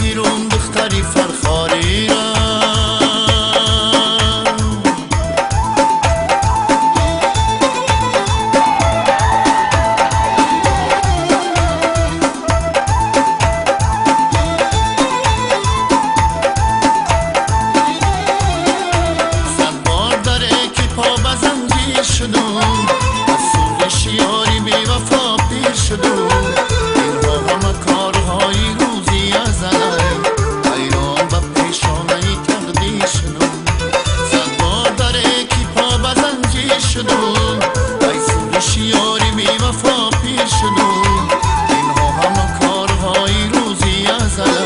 میگیرم دختری فرخاری را. صد بار داره که پا به زنجیر شدم، از سوزش یاری بی وفا پیر شدم. اینها همه کارهای روزی ازلی، حیران به پیشانه تقدیر شدم. صد بار داره که پا به زنجیر شدم، از سوزش یاری بی وفا پیر شدم. اینها همه کارهای روزی ازلی،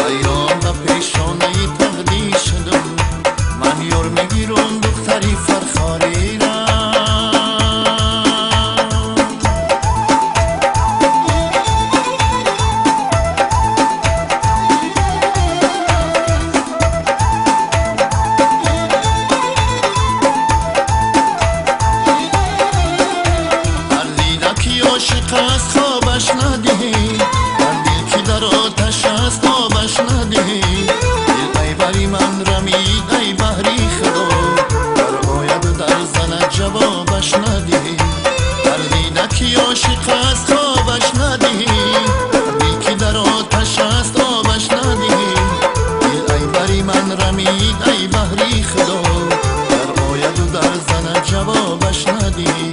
حیران به پیشانه تقدیر شدم. من یار میگیرم دختری فرخاری را. هر دیدکی عاشق است خوابش ندهی، هر دل که در آتش است آبش ندهی. دل ای بری من رمید ای بحری خدا، در آید و در زند جوابش ندهی. هر دیدکی عاشق است خوابش ندهی، هر دل که در آتش است آبش ندهی. دل ای بری من رمید ای بحری خدا، در آید و در زند جوابش ندهی.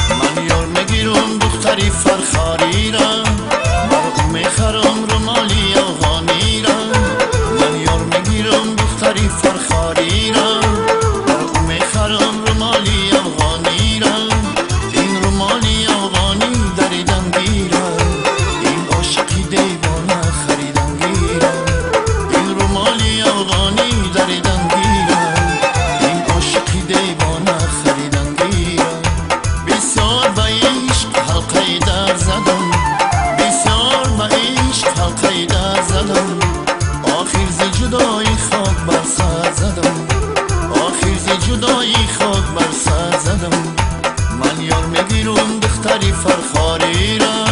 من یار میگیرم دختری فرخاری را، بر او میخرم رومالی افغانی را. من یار میگیرم دختری فرخاری را، بر او میخرم رومالی افغانی را. این رومالی افغانی دریدم گیرم، این عاشقی دیوانه خریدم گیرم. این رومالی افغانی دریدم گیرم، این عاشقی دیوانه خریدم گیرم. بسیار به عشق حلقه در زدم، بسیار به عشق حلقه در زدم. آخر ز جدایی خاک بر سر زدم، آخر ز جدایی خاک بر سر زدم. من یار میگیرم دختری فرخاری را.